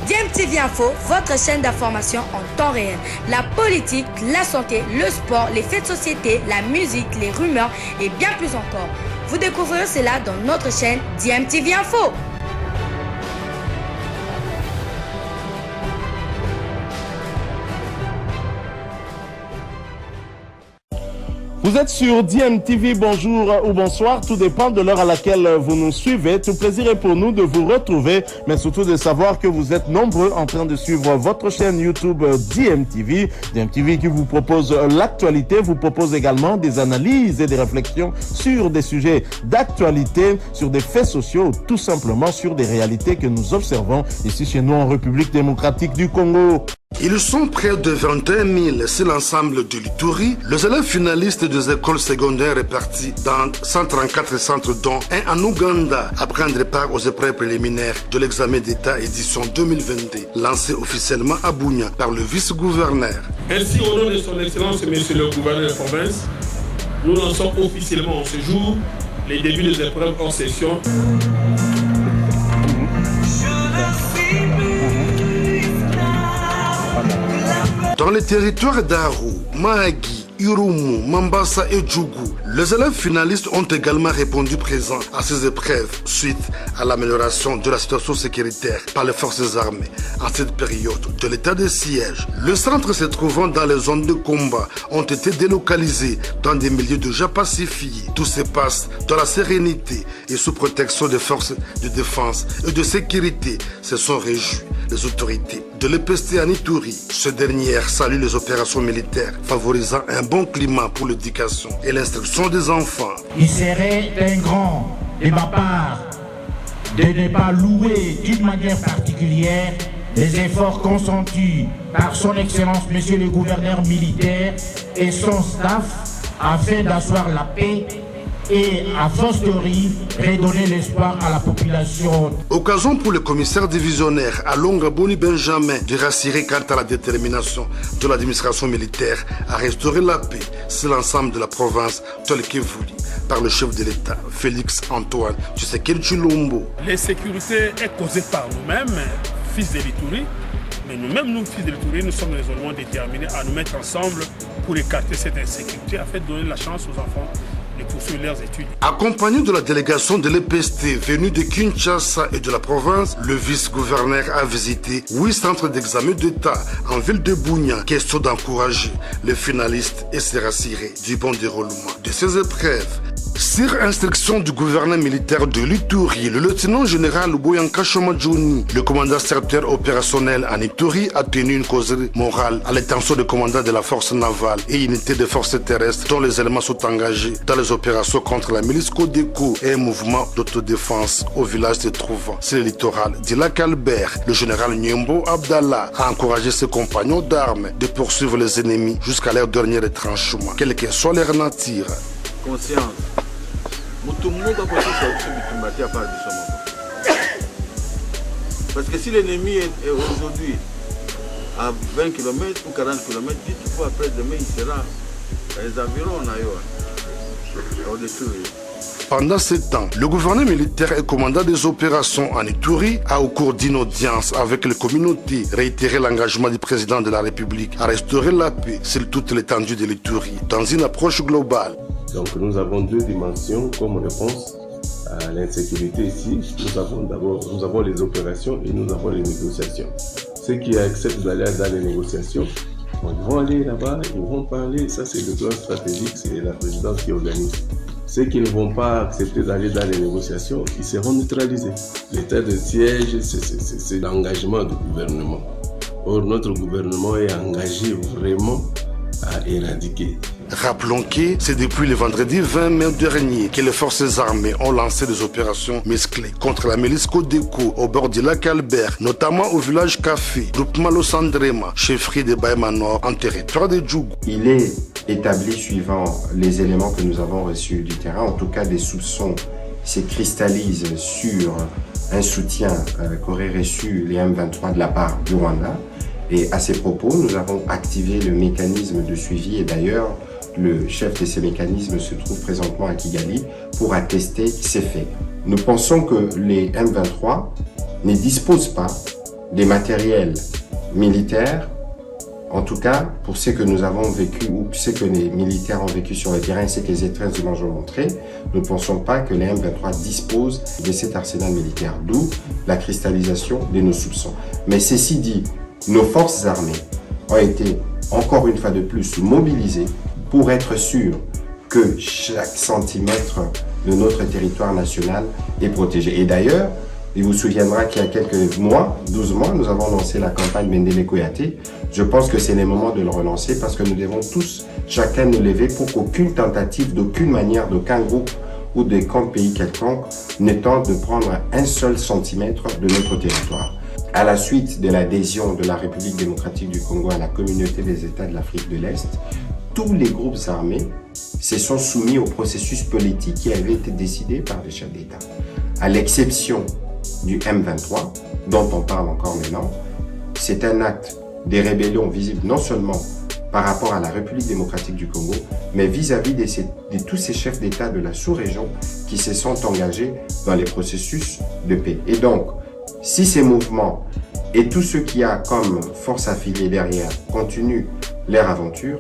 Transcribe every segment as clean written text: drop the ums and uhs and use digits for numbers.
DMTV Info, votre chaîne d'information en temps réel. La politique, la santé, le sport, les faits de société, la musique, les rumeurs et bien plus encore. Vous découvrirez cela dans notre chaîne DMTV Info. Vous êtes sur DMTV, bonjour ou bonsoir, tout dépend de l'heure à laquelle vous nous suivez. Tout plaisir est pour nous de vous retrouver, mais surtout de savoir que vous êtes nombreux en train de suivre votre chaîne YouTube DMTV. DMTV qui vous propose l'actualité, vous propose également des analyses et des réflexions sur des sujets d'actualité, sur des faits sociaux, tout simplement sur des réalités que nous observons ici chez nous en République démocratique du Congo. Ils sont près de 21 000 sur l'ensemble de l'Ituri. Les élèves finalistes des écoles secondaires répartis dans 134 centres dont un en Ouganda à prendre part aux épreuves préliminaires de l'examen d'État édition 2022, lancé officiellement à Bunia par le vice-gouverneur. Ainsi, au nom de son Excellence, Monsieur le gouverneur de la province, nous lançons officiellement ce jour les débuts des épreuves en session. Dans les territoires d'Aru, Mahagi, Irumu, Mambasa et Djougou, les élèves finalistes ont également répondu présents à ces épreuves suite à l'amélioration de la situation sécuritaire par les forces armées en cette période de l'état de siège. Les centres se trouvant dans les zones de combat ont été délocalisés dans des milieux déjà pacifiés. Tout se passe dans la sérénité et sous protection des forces de défense et de sécurité. Se sont réjouis les autorités de l'EPST en Ituri. Ce dernier salue les opérations militaires favorisant un bon climat pour l'éducation et l'instruction des enfants. Il serait un grand de ma part de ne pas louer d'une manière particulière les efforts consentis par son Excellence Monsieur le gouverneur militaire et son staff afin d'asseoir la paix et à fortiori redonner l'espoir à la population. Occasion pour le commissaire divisionnaire Alonga Boni Benjamin de rassurer quant à la détermination de l'administration militaire à restaurer la paix sur l'ensemble de la province tel que voulu par le chef de l'État, Félix Antoine Tshisekedi Tshilombo. L'insécurité est causée par nous-mêmes, fils de l'Ituri, mais nous-mêmes, nous, fils de l'Ituri, nous sommes résolument déterminés à nous mettre ensemble pour écarter cette insécurité afin de donner la chance aux enfants de poursuivre leurs études. Accompagné de la délégation de l'EPST venue de Kinshasa et de la province, le vice-gouverneur a visité 8 centres d'examen d'État en ville de Bunia, question d'encourager les finalistes et se rassurer du bon déroulement de ces épreuves. Sur instruction du gouverneur militaire de l'Ituri, le lieutenant-général Boyanka Shomadjouni, le commandant secteur opérationnel en Ituri, a tenu une causerie morale à l'intention du commandant de la force navale et unité de forces terrestres dont les éléments sont engagés dans les opérations contre la milice Codeco et un mouvement d'autodéfense au village se trouvant sur le littoral du lac Albert. Le général Nyembo Abdallah a encouragé ses compagnons d'armes de poursuivre les ennemis jusqu'à leur dernier retranchement, quelle que soit leur nature. Conscience. Parce que si l'ennemi est aujourd'hui à 20 km ou 40 km, dites-vous après demain il sera à les environs au-dessus. Pendant ce temps, le gouverneur militaire et commandant des opérations en Ituri a, au cours d'une audience avec les communautés, réitéré l'engagement du président de la République à restaurer la paix sur toute l'étendue de l'Ituri dans une approche globale. Donc nous avons deux dimensions comme réponse à l'insécurité ici. Nous avons les opérations et nous avons les négociations. Ceux qui acceptent d'aller dans les négociations, ils vont aller là-bas, ils vont parler. Ça c'est le plan stratégique, c'est la présidence qui organise. Ceux qui ne vont pas accepter d'aller dans les négociations, ils seront neutralisés. L'état de siège, c'est l'engagement du gouvernement. Or, notre gouvernement est engagé vraiment à éradiquer. Rappelons que c'est depuis le vendredi 20 mai dernier que les forces armées ont lancé des opérations musclées contre la milice Codeco au bord du lac Albert, notamment au village Café, groupement Losandrema, chefferie de Baïma Nord, en territoire de Djougou. Il est établi suivant les éléments que nous avons reçus du terrain, en tout cas des soupçons se cristallisent sur un soutien qu'auraient reçu les M23 de la part du Rwanda. Et à ces propos, nous avons activé le mécanisme de suivi et d'ailleurs, le chef de ces mécanismes se trouve présentement à Kigali pour attester ces faits. Nous pensons que les M23 ne disposent pas des matériels militaires. En tout cas, pour ce que nous avons vécu ou ce que les militaires ont vécu sur le terrain, c'est que les étreintes images ont montré, nous ne pensons pas que les M23 disposent de cet arsenal militaire, d'où la cristallisation de nos soupçons. Mais ceci dit, nos forces armées ont été encore une fois de plus mobilisées pour être sûrs que chaque centimètre de notre territoire national est protégé. Et d'ailleurs, il vous souviendra qu'il y a quelques mois, 12 mois, nous avons lancé la campagne Mendele Koyate. Je pense que c'est le moment de le relancer parce que nous devons tous, chacun nous lever pour qu'aucune tentative, d'aucune manière, d'aucun groupe ou de camp pays quelconque ne tente de prendre un seul centimètre de notre territoire. À la suite de l'adhésion de la République démocratique du Congo à la communauté des États de l'Afrique de l'Est, tous les groupes armés se sont soumis au processus politique qui avait été décidé par les chefs d'État. À l'exception du M23, dont on parle encore maintenant, c'est un acte de rébellion visible non seulement par rapport à la République démocratique du Congo, mais vis-à-vis de tous ces chefs d'État de la sous-région qui se sont engagés dans les processus de paix. Et donc, si ces mouvements et tout ce qu'il y a comme force affiliée derrière continuent leur aventure,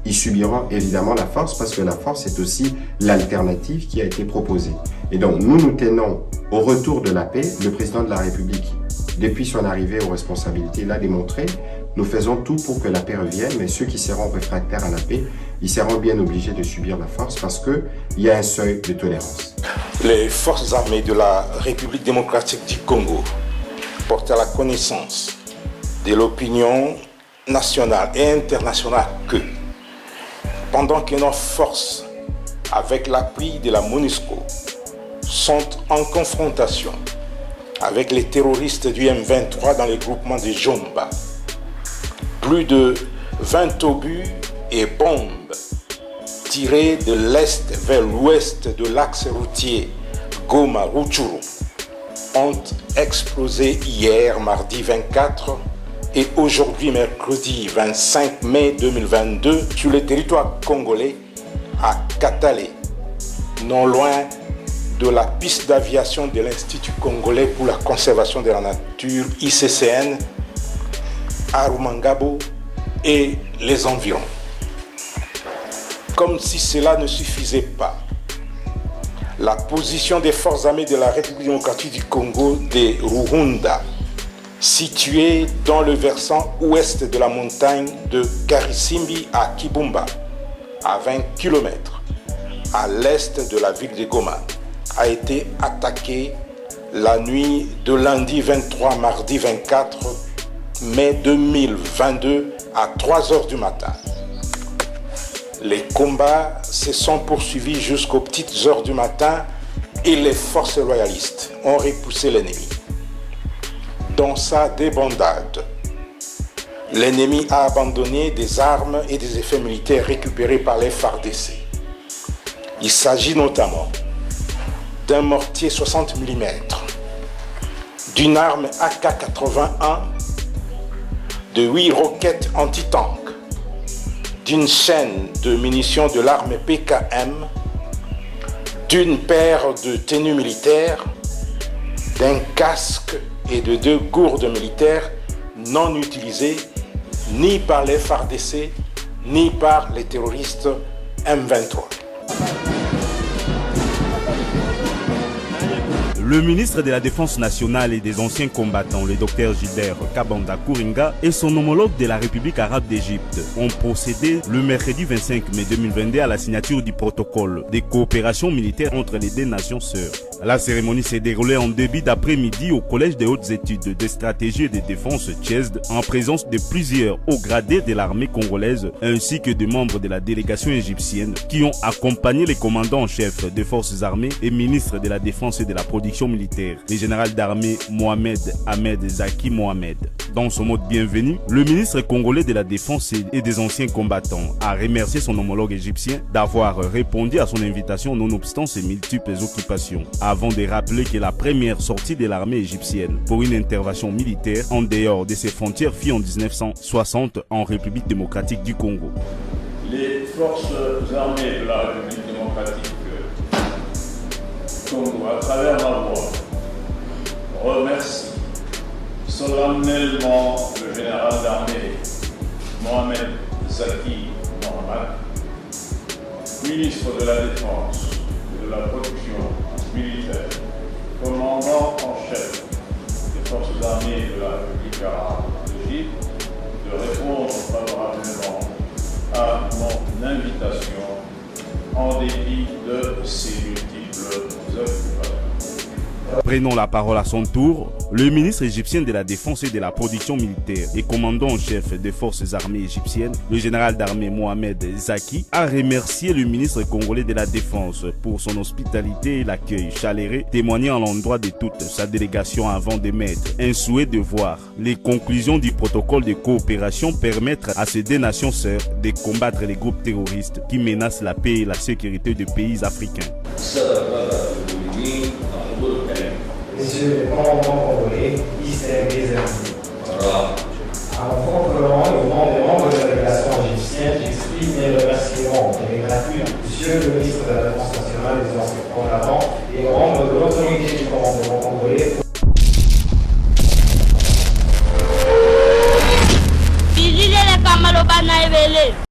ils subiront évidemment la force parce que la force est aussi l'alternative qui a été proposée. Et donc, nous tenons au retour de la paix. Le président de la République, depuis son arrivée aux responsabilités, l'a démontré. Nous faisons tout pour que la paix revienne, mais ceux qui seront réfractaires à la paix, ils seront bien obligés de subir la force parce qu'il y a un seuil de tolérance. Les forces armées de la République démocratique du Congo portent à la connaissance de l'opinion nationale et internationale que, pendant que nos forces, avec l'appui de la MONUSCO, sont en confrontation avec les terroristes du M23 dans le groupement de Jomba, plus de 20 obus et bombes tirés de l'est vers l'ouest de l'axe routier Goma-Rutshuru ont explosé hier, mardi 24, et aujourd'hui, mercredi 25 mai 2022, sur le territoire congolais, à Katale, non loin de la piste d'aviation de l'Institut congolais pour la conservation de la nature, ICCN, à Rumangabo et les environs. Comme si cela ne suffisait pas, la position des forces armées de la République démocratique du Congo de Ruhunda, située dans le versant ouest de la montagne de Karisimbi à Kibumba, à 20 km à l'est de la ville de Goma, a été attaquée la nuit de lundi 23 mardi 24 mai 2022 à 3 h du matin. Les combats se sont poursuivis jusqu'aux petites heures du matin et les forces royalistes ont repoussé l'ennemi. Dans sa débandade, l'ennemi a abandonné des armes et des effets militaires récupérés par les FARDC. Il s'agit notamment d'un mortier 60 mm, d'une arme AK-81, de 8 roquettes anti-tank, d'une chaîne de munitions de l'arme PKM, d'une paire de tenues militaires, d'un casque et de 2 gourdes militaires non utilisées ni par les FARDC ni par les terroristes M23. Le ministre de la Défense nationale et des anciens combattants, le docteur Gilbert Kabanda Kouringa, et son homologue de la République arabe d'Égypte ont procédé le mercredi 25 mai 2022 à la signature du protocole de coopération militaire entre les deux nations sœurs. La cérémonie s'est déroulée en début d'après-midi au Collège des hautes études de stratégie et de défense (CHESD) en présence de plusieurs hauts gradés de l'armée congolaise ainsi que de membres de la délégation égyptienne qui ont accompagné les commandants en chef des forces armées et ministres de la Défense et de la Production militaire, le général d'armée Mohamed Ahmed Zaki Mohamed. Dans son mot de bienvenue, le ministre congolais de la Défense et des anciens combattants a remercié son homologue égyptien d'avoir répondu à son invitation nonobstant ses multiples occupations, avant de rappeler que la première sortie de l'armée égyptienne pour une intervention militaire en dehors de ses frontières fut en 1960 en République démocratique du Congo. Les forces armées de la République démocratique du Congo, à travers ma voix, remercient solennellement le général d'armée Mohamed Zaki Mohamed, ministre de la Défense et de la Production militaire, commandant en chef des forces armées de la République arabe d'Égypte, de répondre favorablement à mon invitation en dépit de ses multiples occupations. Prenant la parole à son tour, le ministre égyptien de la Défense et de la Production militaire et commandant en chef des forces armées égyptiennes, le général d'armée Mohamed Zaki, a remercié le ministre congolais de la Défense pour son hospitalité et l'accueil chaleureux, témoignant à l'endroit de toute sa délégation avant d'émettre un souhait de voir les conclusions du protocole de coopération permettre à ces deux nations sœurs de combattre les groupes terroristes qui menacent la paix et la sécurité des pays africains. Monsieur le commandant congolais, distingués amis. À mon propre nom et au nom des membres de la délégation égyptienne, j'exprime mes remerciements et mes gratitudes à Monsieur le ministre de la Défense nationale des Anciens avant et aux membres de l'autorité du commandement congolais. Visitez les Kamalobana Evele.